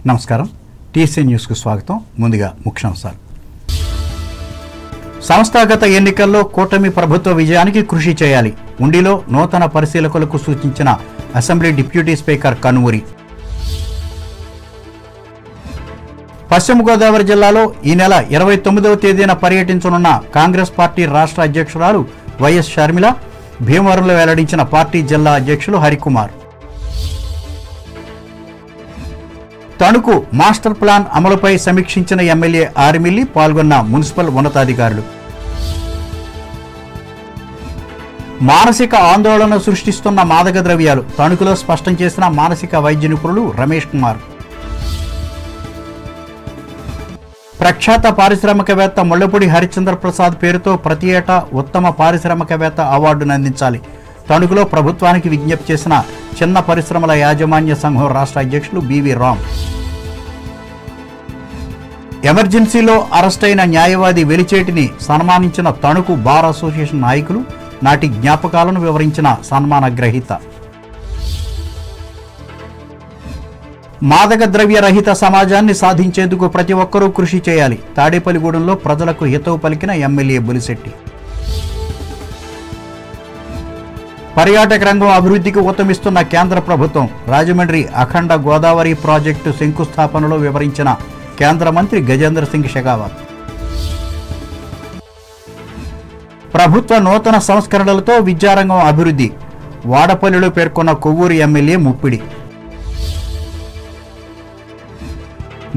నమస్కారం TC news కు స్వాగతం ముందుగా ముఖ్యాంశాలు సంస్థాగత ఎన్నికల్లో కూటమి ప్రభుత్వ విజయానికి కృషి చేయాలి ఉండిలో నూతన పరిశీలకులకు సూచించిన అసెంబ్లీ డిప్యూటీ స్పీకర్ కనుమూరి పశ్చిమ గోదావరి జిల్లాలో ఈ నెల 29వ తేదీన పర్యటించనున్న కాంగ్రెస్ పార్టీ రాష్ట్ర అధ్యక్షురాలు వైఎస్ షర్మిల భీమవరంలో వెల్లడించిన పార్టీ జిల్లా అధ్యక్షులు హరికుమార్ తణుకు మాస్టర్ ప్లాన్ అమలుపై సమీక్షించిన ఎమ్మెల్యే ఆర్మిల్లి పాల్గొన్న మున్సిపల్ ఉన్నతాధికారులు మానసిక ఆందోళన సృష్టిస్తున్న మాదక ద్రవ్యాలు తణుకులో స్పష్టం చేసిన మానసిక వైద్య నిపుణులు రమేష్ కుమార్ ప్రఖ్యాత పారిశ్రామికవేత్త ముళ్లపూడి హరిచంద్ర ప్రసాద్ పేరుతో ప్రతి ఏటా ఉత్తమ పారిశ్రామికవేత్త అవార్డును అందించాలి తణుకులో ప్రభుత్వానికి విజ్ఞప్తి చేసిన చిన్న పరిశ్రమల యాజమాన్య సంఘం రాష్ట్ర అధ్యక్షులు బివి రామ్ ఎమర్జెన్సీలో అరెస్టైన న్యాయవాది వెలిచేటిని సన్మానించిన తణుకు బార్ అసోసియేషన్ నాయకులు నాటి జ్ఞాపకాలను వివరించిన సన్మాన గ్రహీత మాదక ద్రవ్య రహిత సమాజాన్ని సాధించేందుకు ప్రతి ఒక్కరూ కృషి చేయాలి తాడేపల్లిగూడెంలో ప్రజలకు హితవు పలికిన ఎమ్మెల్యే బొలిశెట్టి పర్యాటక రంగం అభివృద్ధికి ఊతమిస్తున్న కేంద్ర ప్రభుత్వం రాజమండ్రి అఖండ గోదావరి ప్రాజెక్టు శంకుస్థాపనలో వివరించిన కేంద్ర మంత్రి గజేంద్ర సింగ్ షెకావత్ ప్రభుత్వ నూతన సంస్కరణలతో విద్యారంగం అభివృద్ధి వాడపల్లిలో పేర్కొన్న కొవ్వూరు ఎమ్మెల్యే ముప్పిడి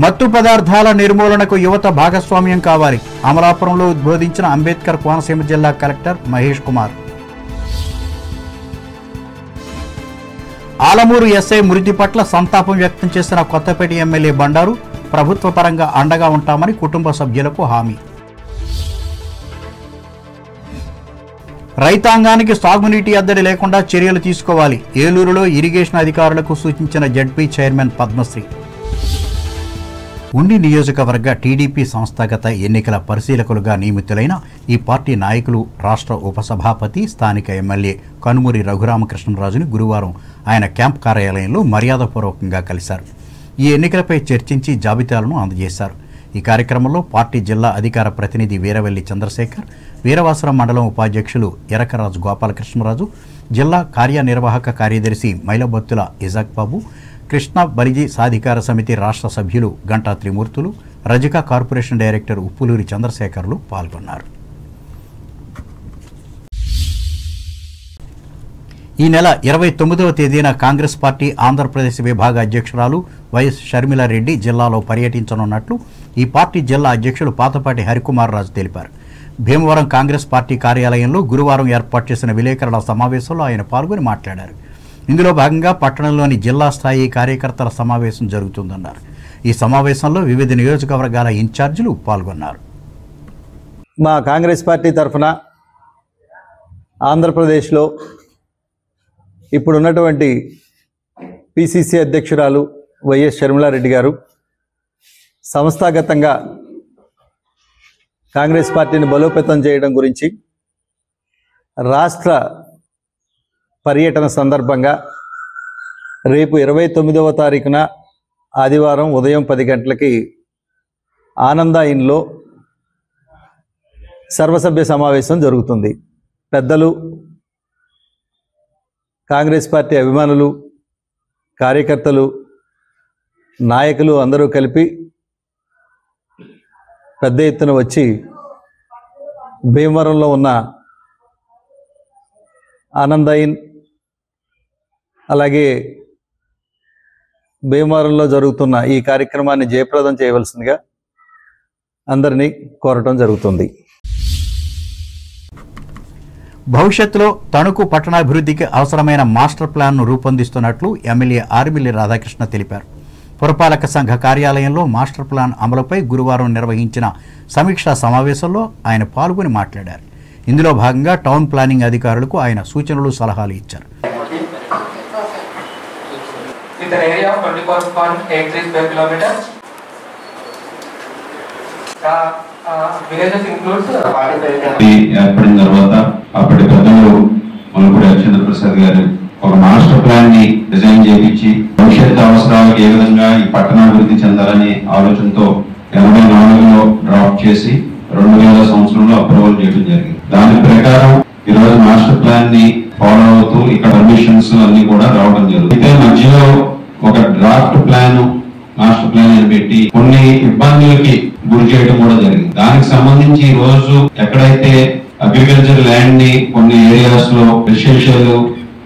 మత్తు పదార్థాల నిర్మూలనకు యువత భాగస్వామ్యం కావాలి అమలాపురంలో ఉద్బోధించిన అంబేద్కర్ కోనసీమ జిల్లా కలెక్టర్ మహేష్ కుమార్ ఆలమూరు ఎస్ఐ మృతి పట్ల సంతాపం వ్యక్తం చేసిన కొత్తపేట ఎమ్మెల్యే బండారు ప్రభుత్వ పరంగా అండగా ఉంటామని కుటుంబ సభ్యులకు హామీ రైతాంగానికి సాగునీటి ఎద్దడి లేకుండా చర్యలు తీసుకోవాలి ఏలూరులో ఇరిగేషన్ అధికారులకు సూచించిన జడ్పీ చైర్మన్ పద్మశ్రీ ఉండి నియోజకవర్గ టీడీపీ సంస్థాగత ఎన్నికల పరిశీలకులుగా నియమితులైన ఈ పార్టీ నాయకులు రాష్ట్ర ఉపసభాపతి స్థానిక ఎమ్మెల్యే కనుమూరి రఘురామకృష్ణరాజుని గురువారం ఆయన క్యాంప్ కార్యాలయంలో మర్యాదపూర్వకంగా కలిశారు ఈ ఎన్నికలపై చర్చించి జాబితాలను అందజేశారు ఈ కార్యక్రమంలో పార్టీ జిల్లా అధికార ప్రతినిధి వీరవల్లి చంద్రశేఖర్ వీరవాసరం మండలం ఉపాధ్యక్షులు ఎరకరాజు గోపాలకృష్ణరాజు జిల్లా కార్యనిర్వాహక కార్యదర్శి మైలబత్తుల ఇజాక్ బాబు కృష్ణా బలిజీ సాధికార సమితి రాష్ట్ర సభ్యులు గంటా త్రిమూర్తులు రజక కార్పొరేషన్ డైరెక్టర్ ఉప్పులూరి చంద్రశేఖర్లు పాల్గొన్నారు ఈ నెల 29వ తేదీన కాంగ్రెస్ పార్టీ ఆంధ్రప్రదేశ్ విభాగ అధ్యక్షురాలు వైఎస్ షర్మిలారెడ్డి జిల్లాలో పర్యటించనున్నట్లు ఈ పార్టీ జిల్లా అధ్యక్షులు పాతపాటి హరికుమార్ రాజు తెలిపారు భీమవరం కాంగ్రెస్ పార్టీ కార్యాలయంలో గురువారం ఏర్పాటు చేసిన విలేకరుల సమావేశంలో ఆయన పాల్గొని మాట్లాడారు ఇందులో భాగంగా పట్టణంలోని జిల్లా స్థాయి కార్యకర్తల సమావేశం జరుగుతుందన్నారు ఈ సమావేశంలో వివిధ నియోజకవర్గాల ఇన్ఛార్జీలు పాల్గొన్నారు మా కాంగ్రెస్ పార్టీ తరఫున ఆంధ్రప్రదేశ్లో ఇప్పుడున్నటువంటి పిసిసి అధ్యక్షురాలు వైఎస్ షర్మిలారెడ్డి గారు సంస్థాగతంగా కాంగ్రెస్ పార్టీని బలోపేతం చేయడం గురించి రాష్ట్ర పర్యటన సందర్భంగా రేపు 29వ తారీఖున ఆదివారం ఉదయం 10 గంటలకి ఆనంద ఇన్లో సర్వసభ్య సమావేశం జరుగుతుంది పెద్దలు కాంగ్రెస్ పార్టీ అభిమానులు కార్యకర్తలు నాయకులు అందరూ కలిపి పెద్ద ఎత్తున వచ్చి భీమవరంలో ఉన్న ఆనంద ఇన్ అలాగే భీమవరంలో జరుగుతున్న ఈ కార్యక్రమాన్ని జయప్రదం చేయవలసిందిగా అందరినీ కోరటం జరుగుతుంది భవిష్యత్తులో తణుకు పట్టణాభివృద్ధికి అవసరమైన మాస్టర్ ప్లాన్ను రూపొందిస్తున్నట్లు ఎమ్మెల్యే ఆర్మిల్లి రాధాకృష్ణ తెలిపారు పురపాలక సంఘ కార్యాలయంలో మాస్టర్ ప్లాన్ అమలుపై గురువారం నిర్వహించిన సమీక్షా సమావేశంలో ఆయన పాల్గొని మాట్లాడారు ఇందులో భాగంగా టౌన్ ప్లానింగ్ అధికారులకు ఆయన సూచనలు సలహాలు ఇచ్చారు ఏర్పడిన తర్వాత అప్పటి పెద్దలు ముళ్లపూడి హరిచంద్ర ప్రసాద్ గారు ఒక మాస్టర్ ప్లాన్ ని డిజైన్ చేయించి భవిష్యత్తు అవసరాలకు ఏ విధంగా ఈ పట్టణాభివృద్ధి చెందాలనే ఆలోచనతో 84లో డ్రాఫ్ట్ చేసి 2000 సంవత్సరంలో అప్రూవల్ చేయడం జరిగింది. దాని ప్రకారం ఈ రోజు మాస్టర్ ప్లాన్ ని ఫాలో అవుతూ ఇక్కడ పర్మిషన్స్ అన్ని కూడా రావడం జరుగుతుంది. అయితే మధ్యలో ఒక డ్రాఫ్ట్ ప్లాన్ మాస్టర్ ప్లాన్ అని పెట్టి కొన్ని ఇబ్బందులకి గురి చేయడం కూడా జరిగింది. దానికి సంబంధించి ఈ రోజు ఎక్కడైతే అగ్రికల్చర్ ల్యాండ్ ని కొన్ని ఏరియాస్ లో రెసిడెన్షియల్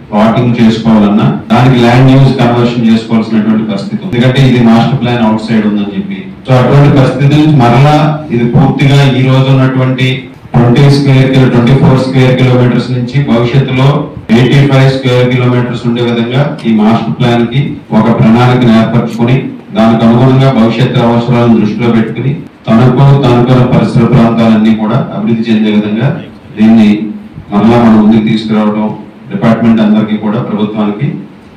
ప్లాటింగ్ చేసుకోవాలన్నా దానికి ల్యాండ్ యూజ్ కన్వర్షన్ చేసుకోవాల్సినటువంటి పరిస్థితి, ఎందుకంటే ఇది మాస్టర్ ప్లాన్ అవుట్ సైడ్ ఉందని చెప్పి. సో అటువంటి పరిస్థితి నుంచి మరలా ఇది పూర్తిగా ఈ రోజు ఉన్నటువంటి 24 స్క్వేర్ కిలోమీటర్స్ నుంచి భవిష్యత్తులో 85 స్క్వేర్ కిలోమీటర్స్ ఉండే విధంగా ఈ మాస్టర్ ప్లాన్ కి ఒక ప్రణాళికను ఏర్పరచుకుని దానికి అనుగుణంగా భవిష్యత్తు అవసరాలను దృష్టిలో పెట్టుకుని తనుకున్న పరిసర ప్రాంతాలన్నీ కూడా అభివృద్ధి చెందే విధంగా దీన్ని మరలా మన ముందుకు తీసుకురావడం డిపార్ట్మెంట్ అందరికీ కూడా ప్రభుత్వానికి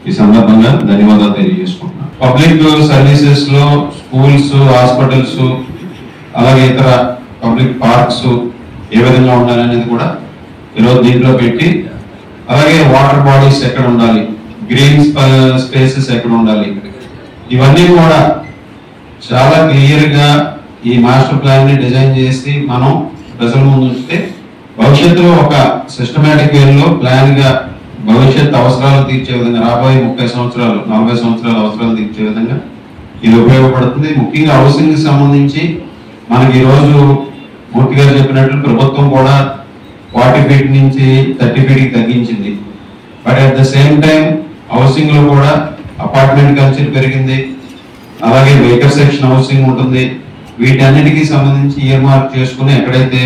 ఈ సందర్భంగా ధన్యవాదాలు తెలియజేసుకుంటున్నాను. పబ్లిక్ సర్వీసెస్ లో స్కూల్స్, హాస్పిటల్స్, అలాగే ఇతర పబ్లిక్ పార్క్స్ ఏ విధంగా ఉండాలనేది కూడా ఈరోజు దీంట్లో పెట్టి, అలాగే వాటర్ బాడీస్ ఎక్కడ ఉండాలి, గ్రీన్ స్పేసెస్ ఎక్కడ ఉండాలి, ఇవన్నీ కూడా చాలా క్లియర్ గా ఈ మాస్టర్ ప్లాన్ ని డిజైన్ చేసి మనం ప్రజల ముందు ఉంచితే భవిష్యత్తులో ఒక సిస్టమేటిక్ వేలో ప్లాన్ గా భవిష్యత్ అవసరాలు తీర్చే విధంగా రాబోయే 30 సంవత్సరాలు 40 సంవత్సరాల అవసరాలు తీర్చే విధంగా ఇది ఉపయోగపడుతుంది. ముఖ్యంగా హౌసింగ్ కి సంబంధించి మనకి ఈ రోజు మూర్తి గారు చెప్పినట్లు ప్రభుత్వం కూడా 40 ఫీట్ నుంచి 30 ఫీట్ తగ్గించింది. But at the same time housing లో కూడా అపార్ట్మెంట్ కల్చర్ పెరిగింది, అలాగే వెహికల్ సెక్షన్ హౌసింగ్ ఉంటుంది. వీటన్నిటికీ సంబంధించి ఇయర్ మార్క్ చేసుకుని ఎక్కడైతే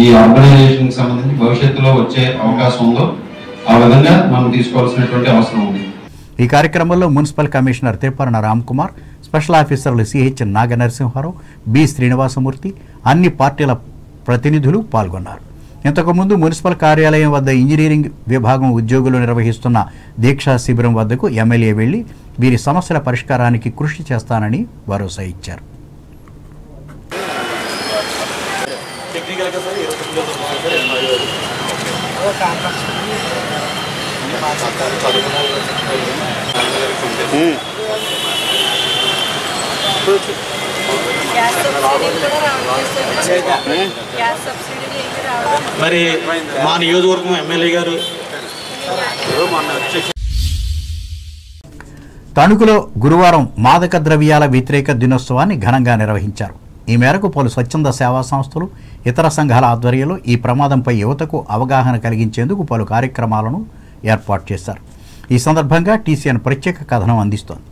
ఈ ఆర్గనైజేషన్ కి సంబంధించి భవిష్యత్తులో వచ్చే అవకాశం ఉందో ఆ విధంగా మనం తీసుకోవాల్సినటువంటి అవసరం ఉంది. ఈ కార్యక్రమంలో మున్సిపల్ కమిషనర్ తిప్పరణ రామ్కుమార్, స్పెషల్ ఆఫీసర్లు సిహెచ్ నాగనరసింహారావు, బి శ్రీనివాసమూర్తి, అన్ని పార్టీల ప్రతినిధులు పాల్గొన్నారు. ఇంతకుముందు మున్సిపల్ కార్యాలయం వద్ద ఇంజనీరింగ్ విభాగం ఉద్యోగులు నిర్వహిస్తున్న దీక్షా శిబిరం వద్దకు ఎమ్మెల్యే వెళ్లి వీరి సమస్యల పరిష్కారానికి కృషి చేస్తానని భరోసా ఇచ్చారు. మరి మా నియోజకవర్గం ఎమ్మెల్యే గారు తణుకులో గురువారం మాదక ద్రవ్యాల వ్యతిరేక దినోత్సవాన్ని ఘనంగా నిర్వహించారు. ఈ మేరకు పలు స్వచ్ఛంద సేవా సంస్థలు, ఇతర సంఘాల ఆధ్వర్యంలో ఈ ప్రమాదంపై యువతకు అవగాహన కలిగించేందుకు పలు కార్యక్రమాలను ఏర్పాటు చేశారు. ఈ సందర్భంగా టీసీఎన్ ప్రత్యేక కథనం అందిస్తోంది.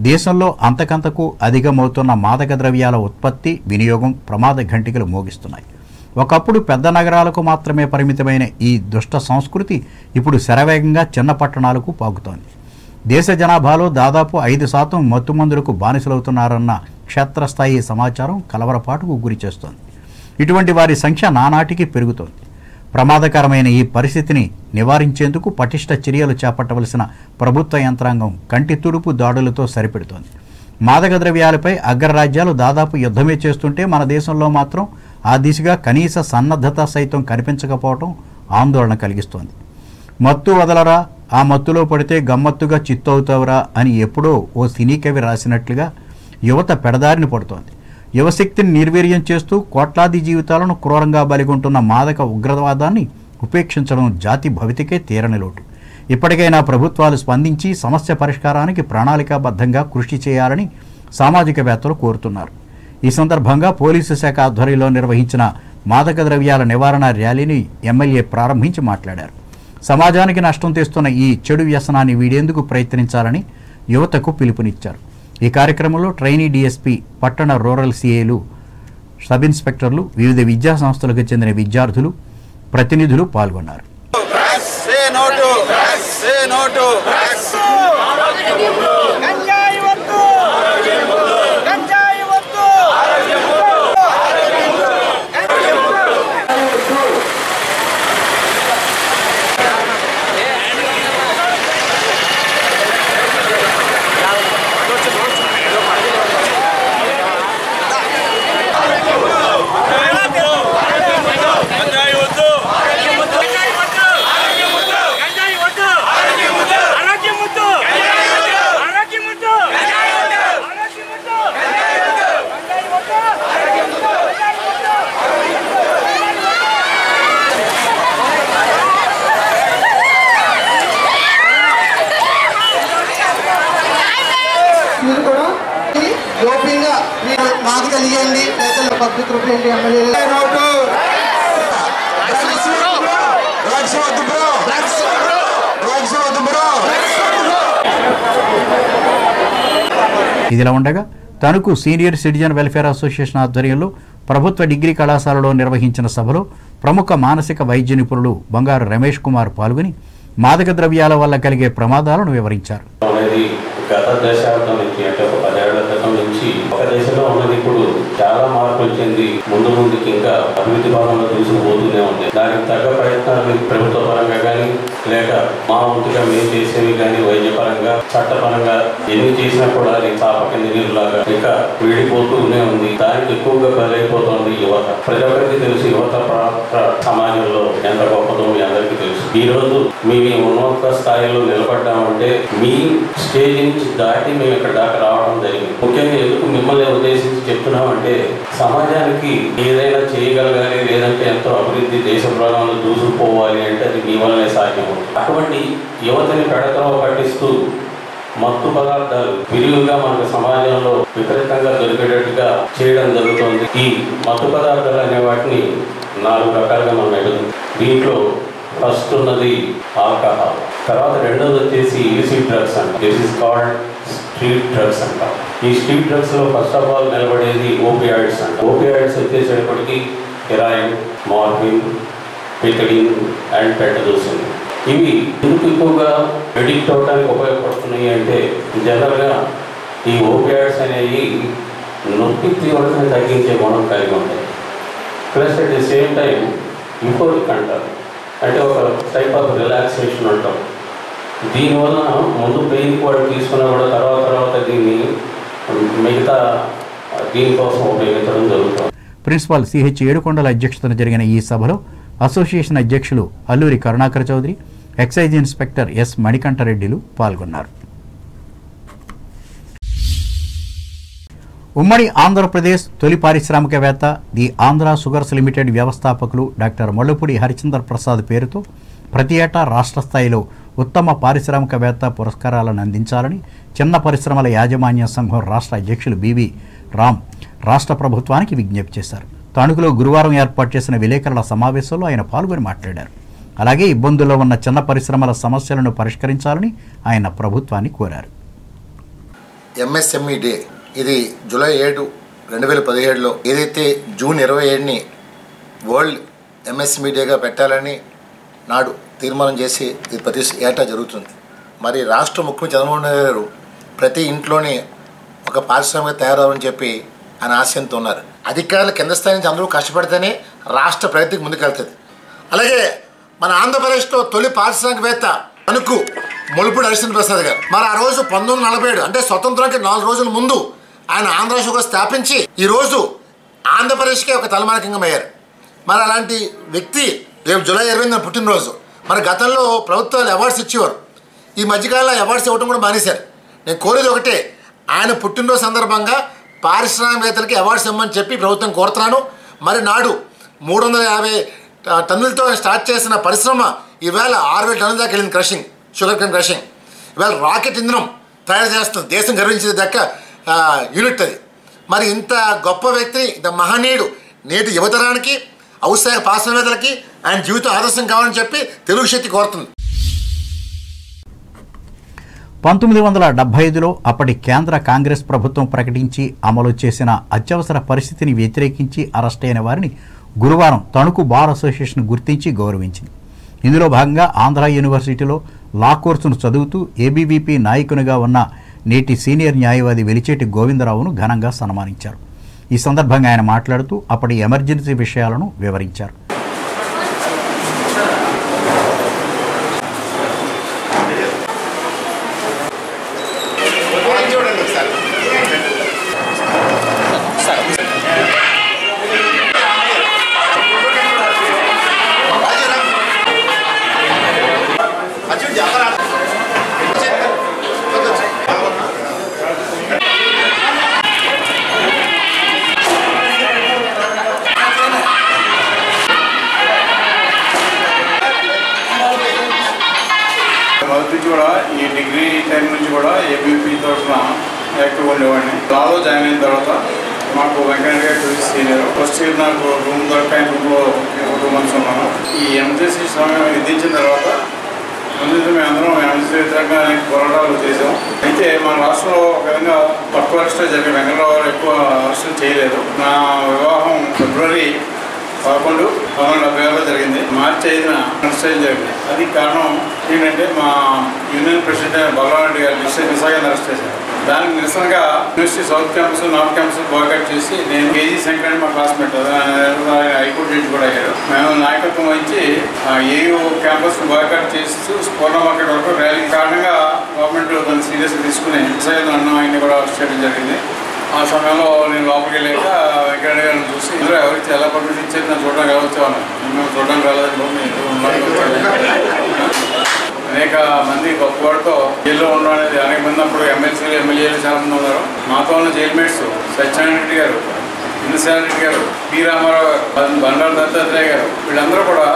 దేశంలో అంతకంతకు అధికమవుతున్న మాదక ద్రవ్యాల ఉత్పత్తి, వినియోగం ప్రమాద ఘంటికలు మోగిస్తున్నాయి. ఒకప్పుడు పెద్ద నగరాలకు మాత్రమే పరిమితమైన ఈ దుష్ట సంస్కృతి ఇప్పుడు శరవేగంగా చిన్న పట్టణాలకు పాకుతోంది. దేశ జనాభాలో దాదాపు 5% మత్తుమందులకు బానిసలవుతున్నారన్న క్షేత్రస్థాయి సమాచారం కలవరపాటుకు గురి చేస్తోంది. ఇటువంటి వారి సంఖ్య నానాటికి పెరుగుతోంది. ప్రమాదకరమైన ఈ పరిస్థితిని నివారించేందుకు పటిష్ట చర్యలు చేపట్టవలసిన ప్రభుత్వ యంత్రాంగం కంటి తుడుపు దాడులతో సరిపెడుతోంది. మాదక ద్రవ్యాలపై అగ్రరాజ్యాలు దాదాపు యుద్ధమే చేస్తుంటే మన దేశంలో మాత్రం ఆ దిశగా కనీస సన్నద్ధత సైతం కనిపించకపోవడం ఆందోళన కలిగిస్తోంది. మత్తు వదలరా, ఆ మత్తులో పడితే గమ్మత్తుగా చిత్తవుతావురా అని ఎప్పుడో ఓ సినీ కవి రాసినట్లుగా యువత పెడదారిని పడుతోంది. యువశక్తిని నిర్వీర్యం చేస్తూ కోట్లాది జీవితాలను క్రూరంగా బలిగొంటున్న మాదక ఉగ్రవాదాన్ని ఉపేక్షించడం జాతి భవితకే తీరని లోటు. ఇప్పటికైనా ప్రభుత్వాలు స్పందించి సమస్య పరిష్కారానికి ప్రణాళికాబద్ధంగా కృషి చేయాలని సామాజికవేత్తలు కోరుతున్నారు. ఈ సందర్భంగా పోలీసు శాఖ ఆధ్వర్యంలో నిర్వహించిన మాదక ద్రవ్యాల నివారణ ర్యాలీని ఎమ్మెల్యే ప్రారంభించి మాట్లాడారు. సమాజానికి నష్టం తెస్తున్న ఈ చెడు వ్యసనాన్ని వీడేందుకు ప్రయత్నించాలని యువతకు పిలుపునిచ్చారు. ఈ కార్యక్రమంలో ట్రైనీ డీఎస్పీ, పట్టణ రూరల్ సీఏలు, సబ్ ఇన్స్పెక్టర్లు, వివిధ విద్యా సంస్థలకు చెందిన విద్యార్థులు, ప్రతినిధులు పాల్గొన్నారు. అలాగే గోప్యంగా మాకు తెలియండి. పబ్లిక్ రిప్రజెంటేటివ్ ఎమ్మెల్యే ఇదిలా ఉండగా Tanuku senior citizen welfare association ఆధ్వర్యంలో ప్రభుత్వ డిగ్రీ కళాశాలలో నిర్వహించిన సభలో ప్రముఖ మానసిక వైద్య నిపుణులు బంగారు రమేష్ కుమార్ పాల్గొని మాదక ద్రవ్యాల వల్ల కలిగే ప్రమాదాలను వివరించారు. గత దశాబ్దం నుంచి అంటే ఒక 10 ఏళ్ల క్రితం నుంచి ఒక దేశంలో ఉన్నది ఇప్పుడు చాలా మార్పులు చెంది ముందుకి ఇంకా అభివృద్ధి భాగంలో దూసుకుపోతూనే ఉంది. దానికి తగ్గ ప్రయత్నాలు ప్రభుత్వ పరంగా కానీ లేక మా వంతుగా మేము చేసేవి కానీ వైద్యపరంగా చట్టపరంగా ఎన్ని చేసినా కూడా అది చాపక నీరులాగా ఇంకా వీడిపోతూనే ఉంది. దానికి ఎక్కువగా బలైపోతుంది యువత. ప్రతి ఒక్కరికి తెలుసు యువత సమాజంలో ఎంత గొప్పదో మీ అందరికీ తెలుసు. ఈ రోజు మేము ఉన్నత స్థాయిలో నిలబడ్డామంటే మీ స్టేజ్ నుంచి దాటి మేము ఇక్కడ దాకా రావడం జరిగింది. ముఖ్యంగా ఎందుకు మిమ్మల్ని ఉద్దేశించి చెప్తున్నామంటే సమాజానికి ఏదైనా చేయగలగాలి, లేదంటే ఎంతో అభివృద్ధి దేశ ప్రధానంలో దూసుకుపోవాలి అంటే అది మీ వల్లనే సాధ్యం. అటువంటి యువతని పెడతలో పట్టిస్తూ మత్తు పదార్థాలు విరివిగా మనకు సమాజంలో విపరీతంగా దొరికేటట్టుగా చేయడం జరుగుతుంది. ఈ మత్తు పదార్థాలు అనే వాటిని 4 రకాలుగా మనం ఎదుగుతుంది. దీంట్లో ఫస్ట్ ఉన్నది ఆల్కహాల్, తర్వాత రెండోది వచ్చేసి ఇలిసిట్ డ్రగ్స్ అంట. This is called street drugs అంట. ఈ స్ట్రీట్ డ్రగ్స్ లో ఫస్ట్ ఆఫ్ ఆల్ నిలబడేది ఓపియాయిడ్స్ అంట. ఓపియాయిడ్స్ వచ్చేసేపటికి heroin, morphine, pethidine and pentazocine. ఇవి ఎందుకు ఎక్కువగా ఎడిక్ట్ అవడానికి ఉపయోగపడుతున్నాయి అంటే జనరల్గా ఈ ఓపియాయిడ్స్ అనేవి నొప్పి తీవ్రతను తగ్గించే గుణం కలిగి ఉంటాయి. Plus at the same time euphoric అంటారు, అంటే ఒక టైప్ ఆఫ్ రిలాక్సేషన్ అంటాం. దీనివల్ల ముందు పెయిన్ కూడా తీసుకున్నా కూడా తర్వాత దీన్ని మిగతా దీనికోసం ఉపయోగించడం జరుగుతుంది. ప్రిన్సిపాల్ సిహెచ్ ఏడుకొండల అధ్యక్షతన జరిగిన ఈ సభలో అసోసియేషన్ అధ్యక్షులు Alluri Karunakar Chowdary, excise inspector S మణికంఠరెడ్డిలు పాల్గొన్నారు. ఉమ్మడి ఆంధ్రప్రదేశ్ తొలి పారిశ్రామికవేత్త ది ఆంధ్ర షుగర్స్ లిమిటెడ్ వ్యవస్థాపకులు డాక్టర్ ముళ్లపూడి హరిచంద్ర ప్రసాద్ పేరుతో ప్రతి ఏటా రాష్ట్ర స్థాయిలో ఉత్తమ పారిశ్రామికవేత్త పురస్కారాలను అందించాలని చిన్న పరిశ్రమల యాజమాన్య సంఘం రాష్ట్ర అధ్యక్షులు బివి రామ్ రాష్ట్ర ప్రభుత్వానికి విజ్ఞప్తి చేశారు. తణుకులో గురువారం ఏర్పాటు చేసిన విలేకరుల సమావేశంలో ఆయన పాల్గొని మాట్లాడారు. అలాగే ఇబ్బందుల్లో ఉన్న చిన్న పరిశ్రమల సమస్యలను పరిష్కరించాలని ఆయన ప్రభుత్వాన్ని కోరారు. ఎంఎస్ఎంఈ డే ఇది జూలై 7, 2017లో ఏదైతే జూన్ 27ని వరల్డ్ ఎంఎస్ఎంఈ డేగా పెట్టాలని నాడు తీర్మానం చేసి ఇది ప్రతి ఏటా జరుగుతుంది. మరి రాష్ట్ర ముఖ్యమంత్రి చంద్రబాబు నాయుడు గారు ప్రతి ఇంట్లోనే ఒక పారిశ్రామిక తయారవని చెప్పి ఆయన ఆశయంతో ఉన్నారు. అధికారులు కింద స్థాయి నుంచి అందరూ కష్టపడితేనే రాష్ట్ర ప్రగతికి ముందుకెళ్తుంది. అలాగే మన ఆంధ్రప్రదేశ్లో తొలి పారిశ్రామికవేత్త తణుకు ముళ్లపూడి హరిచంద్ర ప్రసాద్ గారు. మరి ఆ రోజు 1947 అంటే స్వతంత్రానికి 4 రోజుల ముందు ఆయన ఆంధ్ర షుగర్ స్థాపించి ఈరోజు ఆంధ్రప్రదేశ్కే ఒక తలమానికంగా అయ్యారు. మరి అలాంటి వ్యక్తి రేపు జూలై 20న పుట్టినరోజు. మరి గతంలో ప్రభుత్వాలు అవార్డ్స్ ఇచ్చేవారు, ఈ మధ్యకాలంలో అవార్డ్స్ ఇవ్వడం కూడా మానేశారు. నేను కోరేది ఒకటే, ఆయన పుట్టినరోజు సందర్భంగా పారిశ్రామికవేత్తలకి అవార్డ్స్ ఇవ్వమని చెప్పి ప్రభుత్వం కోరుతున్నాను. మరి నాడు 350 టన్నులతో స్టార్ట్ చేసిన పరిశ్రమ ఈవేళ 6000 టన్నుల దాకా వెళ్ళింది. Crushing, sugar cane crushing. ఇవాళ రాకెట్ ఇంధనం తయారు చేస్తుంది, దేశం గర్వించే దక్క యూనిట్ అది. మరి ఇంత గొప్ప వ్యక్తి, ఇంత మహనీయుడు నేటి యువతరానికి ఔత్సాహిక పారిశ్రామికవేత్తలకి ఆయన జీవితం ఆదర్శం కావాలని చెప్పి తెలుగు శక్తి కోరుతుంది. 1975లో అప్పటి కేంద్ర కాంగ్రెస్ ప్రభుత్వం ప్రకటించి అమలు చేసిన అత్యవసర పరిస్థితిని వ్యతిరేకించి అరెస్ట్ అయిన వారిని గురువారం తణుకు బార్ అసోసియేషన్ గుర్తించి గౌరవించింది. ఇందులో భాగంగా ఆంధ్ర యూనివర్సిటీలో లా కోర్సును చదువుతూ ఏబీవీపీ నాయకునిగా ఉన్న నేటి సీనియర్ న్యాయవాది వెలిచేటి గోవిందరావును ఘనంగా సన్మానించారు. ఈ సందర్భంగా ఆయన మాట్లాడుతూ అప్పటి ఎమర్జెన్సీ విషయాలను వివరించారు. లాలో జాయిన్ అయిన తర్వాత మాకు వెంకయ్య గారు 2 years సీనియర్. ఫస్ట్ ఇయర్ నాకు రూమ్ దొరక రూమ్లో 2 months ఉన్నాను. ఈ ఎంజీసీ సమయం విధించిన తర్వాత మేము అందరం ఎంజీసీ వ్యతిరేకంగా అనేక పోరాటాలు చేసాం. అయితే మన రాష్ట్రంలో ఒక విధంగా తక్కువ అరెస్టులు జరిగాయి. వెంకటరావు గారు ఎక్కువ అరెస్టులు చేయలేదు. నా వివాహం February 11, 1976 జరిగింది. March 5న అరెస్ట్ జరిగింది. అది కారణం ఏంటంటే మా యూనియన్ ప్రెసిడెంట్ బలరారెడ్డి గారు విశాఖని అరెస్ట్ చేశారు. దానికి నిరసనగా university south campus, north campus boycott చేసి నేను కేజీ శంకర్ మా క్లాస్మేట్ హైకోర్టు జడ్జి కూడా అయ్యారు. మేము నాయకత్వం వహించి ఏయూ క్యాంపస్ బాయ్కాట్ చేస్తూ స్పోర్ణ మార్కెట్ వరకు ర్యాలీ కారణంగా గవర్నమెంట్ దాన్ని సీరియస్గా తీసుకుని నన్ను ఆయన్ని కూడా అరెస్ట్ చేయడం జరిగింది. ఆ సమయంలో నేను లోపలికి వెళ్ళాక వెంకయ్య గారిని చూసి ఇందులో ఎవరికి ఎలా పర్మిషన్ ఇచ్చేది నేను చూడడానికి ఎలా వచ్చేవాను. మేము చూడడానికి రాలేదని అనేక మంది గొప్పవాడితో జైల్లో ఉండడం అనేది అనేక మంది అప్పుడు ఎమ్మెల్సీలు ఎమ్మెల్యేలు చాలా మంది ఉన్నారు. మాతో ఉన్న జైల్ మేట్స్ సత్యనారాయణ రెడ్డి గారు, ఇంద్రసేన రెడ్డి గారు, పి రామారావు గారు, బండారు దత్తాత్రేయ గారు, వీళ్ళందరూ కూడా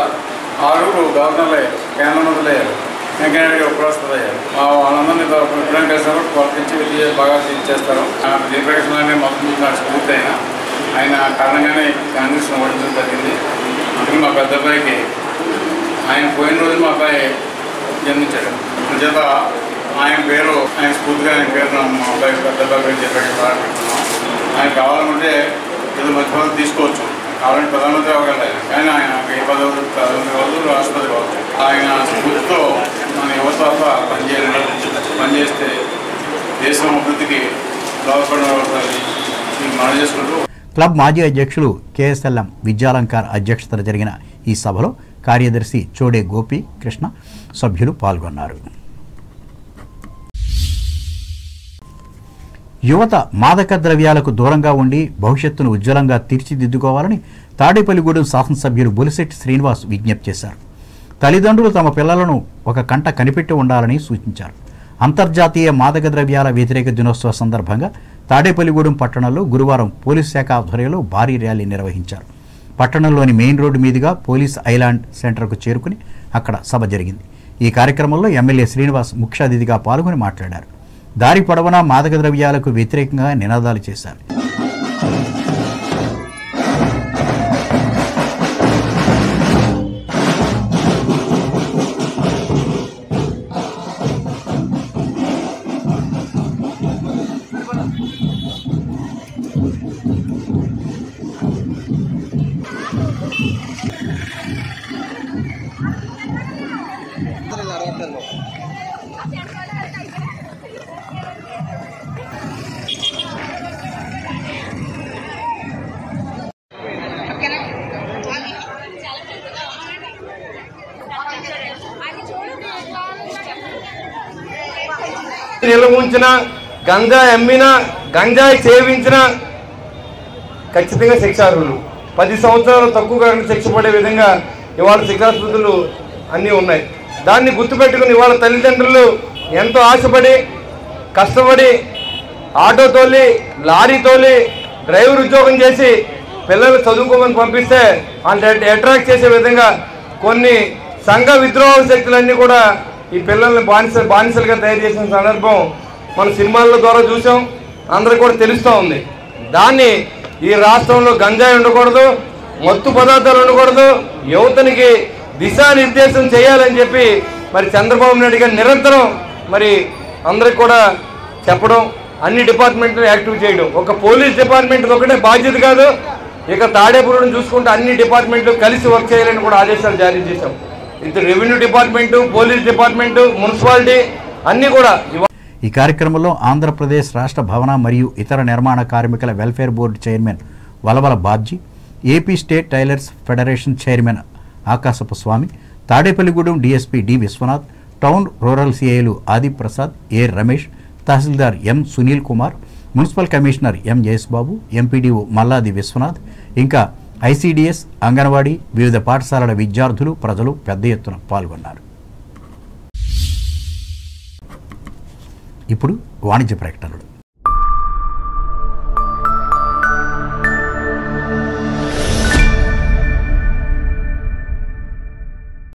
6 గవర్నర్లు అయ్యారు, కేంద్ర మంత్రులు అయ్యారు, వెంకయ్య నాయుడు ఉపరాష్ట్రపతి అయ్యారు. వాళ్ళందరినీ ఎప్పుడైనా కలిసినప్పుడు వాళ్ళకి వెళ్ళి బాగా చేస్తారు. జయప్రకాశ్ మొత్తం స్ఫూర్తి ఆయన కారణంగానే కాంగ్రెస్ ఓడించడం జరిగింది. అందుకే మా పెద్ద అబ్బాయికి ఆయన పోయిన రోజు మా అబ్బాయి జన్మించాడు. చేత ఆయన పేరు ఆయన స్ఫూర్తిగా ఆయన పేరు మా అబ్బాయి పెద్ద అబ్బాయి పేరు జయప్రకాశ్ పెడుతున్నాం. ఆయన కావాలనుకుంటే ఏదో మంచి పదవి తీసుకోవచ్చు, కావాలంటే ప్రధానమంత్రి అవ్వగలరు. కానీ ఆయన ఏ పదవి ప్రధానమంత్రి కావచ్చు, రాష్ట్రపతి కావచ్చు. ఆయన స్ఫూర్తితో మన యువత పనిచేస్తే దేశం అభివృద్ధికి దోహదపడాలని మనం చేసుకుంటూ క్లబ్ మాజీ అధ్యక్షులు కేఎస్ఎల్ఎం విద్యాలంకార్ అధ్యక్షతన జరిగిన ఈ సభలో కార్యదర్శి చోడే గోపి కృష్ణ సభ్యులు పాల్గొన్నారు. యువత మాదక ద్రవ్యాలకు దూరంగా ఉండి భవిష్యత్తును ఉజ్వలంగా తీర్చిదిద్దుకోవాలని తాడేపల్లిగూడెం శాసనసభ్యులు బొలిశెట్టి శ్రీనివాస్ విజ్ఞప్తి చేశారు. తల్లిదండ్రులు తమ పిల్లలను ఒక కంట కనిపెట్టి ఉండాలని సూచించారు. అంతర్జాతీయ మాదక ద్రవ్యాల వ్యతిరేక దినోత్సవ సందర్భంగా తాడేపల్లిగూడెం పట్టణంలో గురువారం పోలీస్ శాఖ ఆధ్వర్యంలో భారీ ర్యాలీ నిర్వహించారు. పట్టణంలోని మెయిన్ రోడ్డు మీదుగా పోలీస్ ఐలాండ్ సెంటర్కు చేరుకుని అక్కడ సభ జరిగింది. ఈ కార్యక్రమంలో ఎమ్మెల్యే శ్రీనివాస్ ముఖ్య అతిథిగా పాల్గొని మాట్లాడారు. దారి పొడవునా మాదక ద్రవ్యాలకు వ్యతిరేకంగా నినాదాలు చేశారు. నిల్వ ఉంచిన, గంజా అమ్మిన, గంజాయి సేవించిన ఖచ్చితంగా శిక్షార్హులు. 10 సంవత్సరాలు తక్కువ శిక్ష పడే విధంగా ఇవాళ శిక్షాస్మృతులు అన్నీ ఉన్నాయి. దాన్ని గుర్తుపెట్టుకుని ఇవాళ తల్లిదండ్రులు ఎంతో ఆశపడి కష్టపడి ఆటో తోలి, లారీ తోలి, డ్రైవర్ ఉద్యోగం చేసి పిల్లలు చదువుకోమని పంపిస్తే వాళ్ళని అట్రాక్ట్ చేసే విధంగా కొన్ని సంఘ విద్రోహ శక్తులన్నీ కూడా ఈ పిల్లల్ని బానిసలుగా తయారు చేసిన సందర్భం మన సినిమాల ద్వారా చూసాం, అందరికి కూడా తెలుస్తూ ఉంది. దాన్ని ఈ రాష్ట్రంలో గంజాయి ఉండకూడదు, మత్తు పదార్థాలు ఉండకూడదు, యువతనికి దిశానిర్దేశం చేయాలని చెప్పి మరి చంద్రబాబు నాయుడు గారు నిరంతరం మరి అందరికి కూడా చెప్పడం, అన్ని డిపార్ట్మెంట్లు యాక్టివ్ చేయడం. ఒక పోలీస్ డిపార్ట్మెంట్ ఒకటే బాధ్యత కాదు, ఇక తాడేపల్లిని చూసుకుంటే అన్ని డిపార్ట్మెంట్లు కలిసి వర్క్ చేయాలని కూడా ఆదేశాలు జారీ చేశాం. ఇది revenue department, police department, municipality అన్నీ కూడా. ఈ కార్యక్రమంలో ఆంధ్రప్రదేశ్ రాష్ట్ర భవన మరియు ఇతర నిర్మాణ కార్మికుల welfare board chairman Valavala Babji, AP state tailors federation chairman Akasapu Swamy, Tadepalligudem DSP D Viswanath, town rural సిఐలు Adi Prasad, A Ramesh, tahsildar M Sunil Kumar, municipal commissioner M Jayeshbabu, MPDO Malladi Viswanath, ఇంకా ఐసీడీఎస్, అంగన్వాడీ, వివిధ పాఠశాలల విద్యార్థులు, ప్రజలు పెద్ద ఎత్తున పాల్గొన్నారు. ఇప్పుడు వాణిజ్య ప్రకటనలు.